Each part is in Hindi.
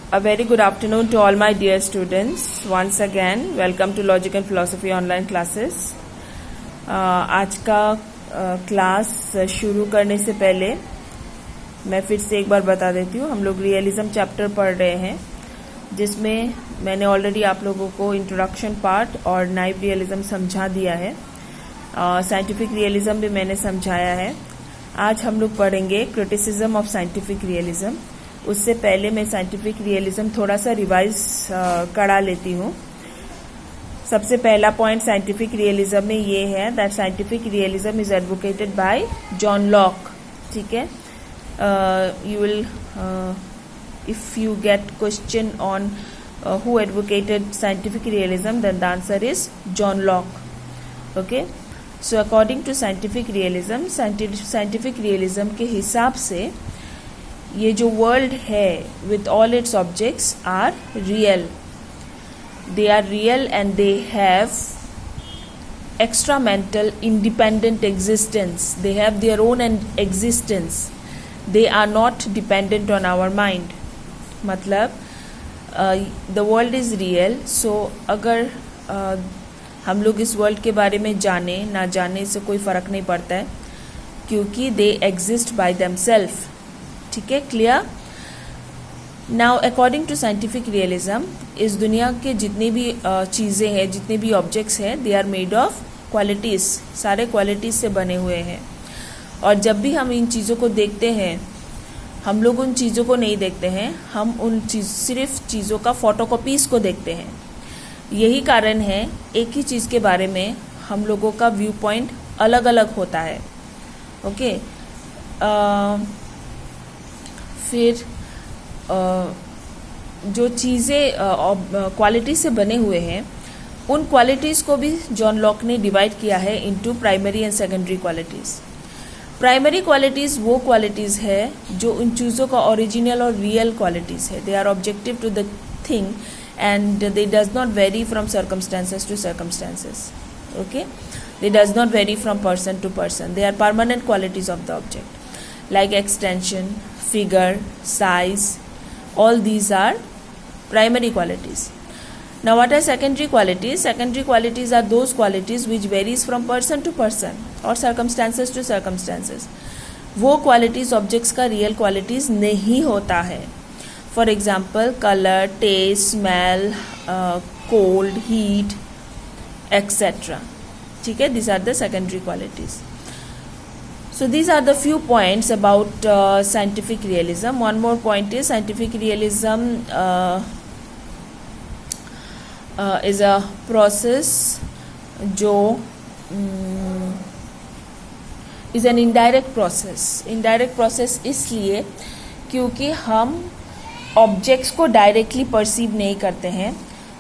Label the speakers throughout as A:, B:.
A: A very good afternoon to all my dear students. Once again, welcome to Logic and Philosophy online classes. आज का क्लास शुरू करने से पहले मैं फिर से एक बार बता देती हूँ, हम लोग रियलिज्म चैप्टर पढ़ रहे हैं, जिसमें मैंने ऑलरेडी आप लोगों को इंट्रोडक्शन पार्ट और नाइव रियलिज्म समझा दिया है. साइंटिफिक रियलिज्म भी मैंने समझाया है. आज हम लोग पढ़ेंगे क्रिटिसिज्म ऑफ साइंटिफिक रियलिज्म. उससे पहले मैं साइंटिफिक रियलिज्म थोड़ा सा रिवाइज करा लेती हूँ. सबसे पहला पॉइंट साइंटिफिक रियलिज्म में ये है that scientific realism is advocated by John Locke. ठीक है, you will if you get question on who advocated scientific realism then the answer is John Locke. Okay, so according to scientific realism के हिसाब से ये जो वर्ल्ड है with all its objects are real. They are real and they have extra mental independent existence. They have their own existence. They are not dependent on our mind. मतलब the world is real. So अगर हम लोग इस वर्ल्ड के बारे में जाने ना जाने से कोई फर्क नहीं पड़ता है, क्योंकि दे एग्जिस्ट बाय देमसेल्फ. ठीक है, clear. Now according to scientific realism इस दुनिया के जितनी भी चीज़ें हैं, जितने भी ऑब्जेक्ट्स हैं, they are made of qualities. सारे क्वालिटीज़ से बने हुए हैं. और जब भी हम इन चीज़ों को देखते हैं, हम लोग उन चीज़ों को नहीं देखते हैं, हम सिर्फ चीज़ों का फोटोकॉपीज़ को देखते हैं. यही कारण है एक ही चीज़ के बारे में हम लोगों का व्यू पॉइंट अलग अलग होता है. ओके, फिर जो चीज़ें क्वालिटी से बने हुए हैं, उन क्वालिटीज़ को भी जॉन लॉक ने डिवाइड किया है into primary and secondary qualities. Primary qualities वो क्वालिटीज़ है जो उन चीज़ों का ओरिजिनल और रियल क्वालिटीज़ है. They are objective to the thing and they does not vary from circumstances to circumstances. Okay, they does not vary from person to person. They are permanent qualities of the object, like extension, figure, size. All these are primary qualities. Now what are secondary qualities? Secondary qualities are those qualities which varies from person to person or circumstances to circumstances. वो qualities objects का real qualities नहीं होता है. For example, color, taste, smell, cold, heat, etc. ठीक है, these are the secondary qualities. So these are the few points about scientific realism. One more point is scientific realism is a process जो is an indirect process. Indirect process इसलिए क्योंकि हम ऑब्जेक्ट्स को डायरेक्टली परसीव नहीं करते हैं.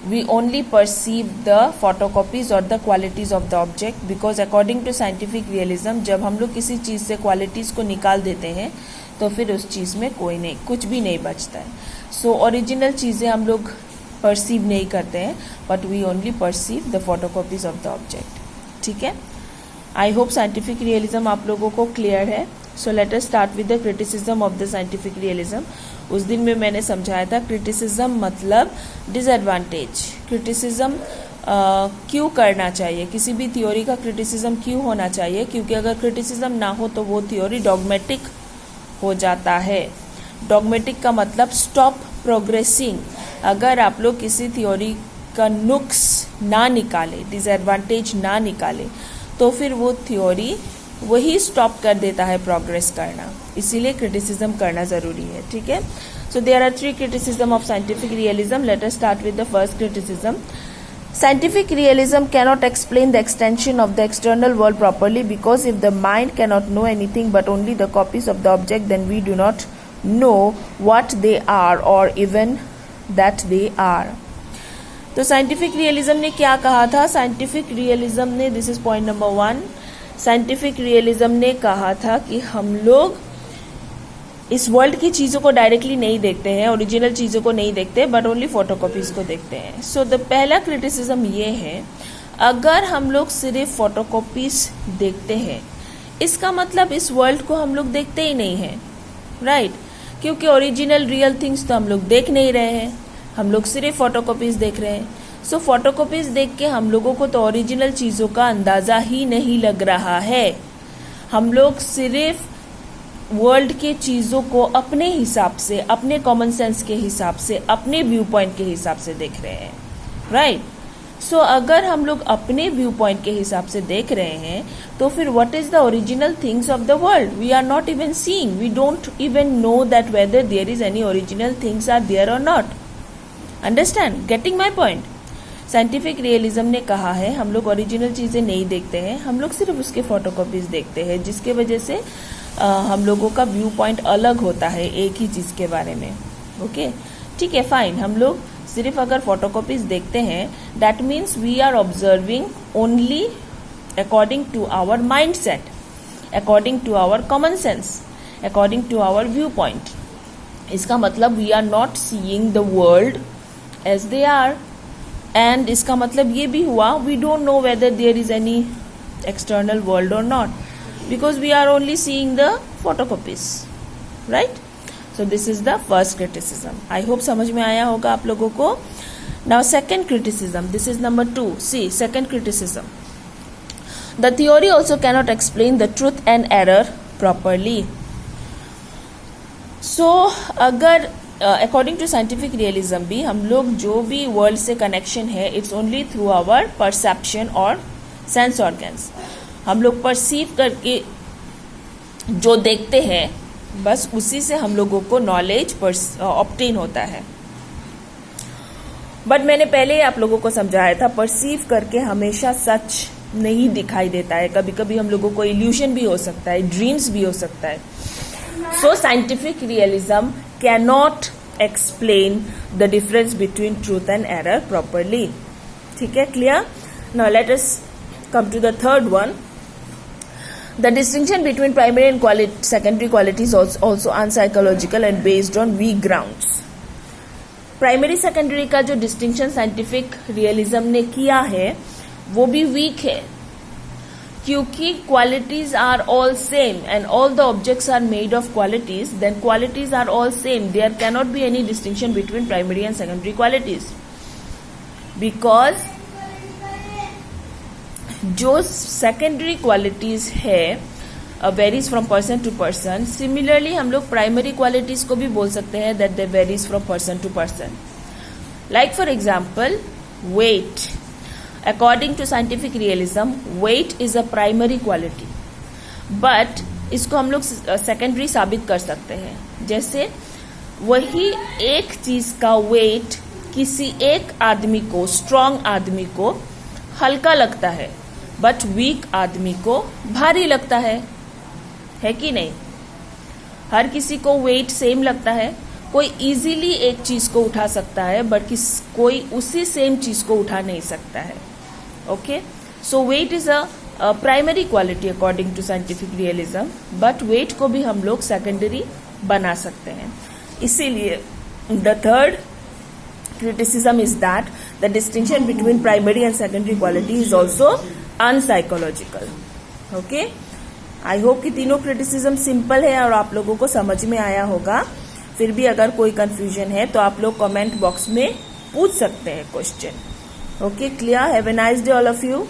A: We only perceive the photocopies और the qualities of the object, because according to scientific realism जब हम लोग किसी चीज़ से क्वालिटीज़ को निकाल देते हैं तो फिर उस चीज़ में कुछ भी नहीं बचता है. सो ओरिजिनल चीज़ें हम लोग परसीव नहीं करते हैं, but we only perceive the photocopies of the object. ठीक है, आई होप साइंटिफिक रियलिज्म आप लोगों को क्लियर है. So let us start with the criticism of the scientific realism. उस दिन में मैंने समझाया था क्रिटिसिज्म मतलब डिसएडवांटेज. क्रिटिसिज्म क्यों करना चाहिए, किसी भी थ्योरी का क्रिटिसिज्म क्यों होना चाहिए, क्योंकि अगर क्रिटिसिज्म ना हो तो वो थ्योरी डॉगमेटिक हो जाता है. डॉगमेटिक का मतलब स्टॉप प्रोग्रेसिंग. अगर आप लोग किसी थ्योरी का नुक्स ना निकाले, डिसएडवांटेज ना निकाले, तो फिर वो थ्योरी वही स्टॉप कर देता है प्रोग्रेस करना. इसीलिए क्रिटिसिज्म करना ज़रूरी है. ठीक है, so there are 3 criticism of scientific realism. Let us start with the first criticism. Scientific realism cannot explain the extension of the external world properly, because if the mind cannot know anything but only the copies of the object, then we do not know what they are or even that they are. तो साइंटिफिक रियलिज्म ने क्या कहा था? साइंटिफिक रियलिज्म ने, this is point number 1, scientific realism ने कहा था कि हम लोग इस वर्ल्ड की चीज़ों को डायरेक्टली नहीं देखते हैं, ओरिजिनल चीज़ों को नहीं देखते, बट ओनली फोटोकॉपीज़ को देखते हैं. सो द पहला क्रिटिसिज्म ये है, अगर हम लोग सिर्फ फोटोकॉपीज़ देखते हैं, इसका मतलब इस वर्ल्ड को हम लोग देखते ही नहीं हैं. राइट, क्योंकि ओरिजिनल रियल थिंग्स तो हम लोग देख नहीं रहे हैं, हम लोग सिर्फ फोटोकॉपीज देख रहे हैं। सो फोटोकॉपीज देख के हम लोगों को तो ओरिजिनल चीज़ों का अंदाज़ा ही नहीं लग रहा है। हम लोग सिर्फ वर्ल्ड के चीज़ों को अपने हिसाब से, अपने कॉमन सेंस के हिसाब से, अपने व्यू पॉइंट के हिसाब से देख रहे हैं, राइट। सो अगर हम लोग अपने व्यू पॉइंट के हिसाब से देख रहे हैं तो फिर what is the original things of the world we are not even seeing, we don't even know that whether there is any original things are there और not. Understand, getting my point. Scientific realism ने कहा है हम लोग ओरिजिनल चीज़ें नहीं देखते हैं, हम लोग सिर्फ उसके फोटोकॉपीज देखते हैं, जिसके वजह से हम लोगों का व्यू पॉइंट अलग होता है एक ही चीज़ के बारे में। ओके, ठीक है, फाइन। हम लोग सिर्फ अगर फोटोकॉपीज देखते हैं, that means we are observing only according to our mindset, according to our common sense, according to our viewpoint. इसका मतलब we are not seeing the world as they are, and इसका मतलब ये भी हुआ we don't know whether there is any external world और not, because we are only seeing the photocopies, right. So this is the first criticism. I hope समझ में आया होगा आप लोगों को। Now second criticism, this is number 2। See second criticism, the theory also cannot explain the truth and error properly. So अगर अकॉर्डिंग टू साइंटिफिक रियलिज्म भी हम लोग जो भी वर्ल्ड से कनेक्शन है it's only through our perception और सेंस ऑर्गन्स। हम लोग परसीव करके जो देखते हैं बस उसी से हम लोगों को नॉलेज ऑब्टेन होता है। बट मैंने पहले ही आप लोगों को समझाया था परसीव करके हमेशा सच नहीं दिखाई देता है, कभी कभी हम लोगों को इल्यूशन भी हो सकता है, ड्रीम्स भी हो सकता है। सो scientific realism cannot explain the difference between truth and error properly. ठीक है, clear. Now let us come to the third one. The distinction between primary and secondary qualities is also unpsychological and based on weak grounds. Primary secondary का जो डिस्टिंक्शन साइंटिफिक रियलिज्म ने किया है वो भी वीक है, क्योंकि qualities are all same and all the objects are made of qualities, then qualities are all same, there cannot be any distinction between primary and secondary qualities, because जो सेकेंडरी क्वालिटीज है varies from person to person, similarly हम लोग प्राइमरी क्वालिटीज को भी बोल सकते हैं that they varies from person to person. Like for example weight, according to scientific realism weight is a primary quality, but इसको हम लोग सेकेंडरी साबित कर सकते हैं। जैसे वही एक चीज का वेट किसी एक आदमी को, स्ट्रांग आदमी को हल्का लगता है, बट वीक आदमी को भारी लगता है कि नहीं। हर किसी को वेट सेम लगता है, कोई इजीली एक चीज को उठा सकता है बट कोई उसी सेम चीज को उठा नहीं सकता है। Okay, so weight is a primary quality according to scientific realism, but weight को भी हम लोग सेकेंडरी बना सकते हैं। इसीलिए the third criticism is that the distinction between primary and secondary quality is also unpsychological. Okay, I hope कि तीनों criticism simple है और आप लोगों को समझ में आया होगा। फिर भी अगर कोई confusion है तो आप लोग comment box में पूछ सकते हैं question. Okay, clear? Have a nice day all of you.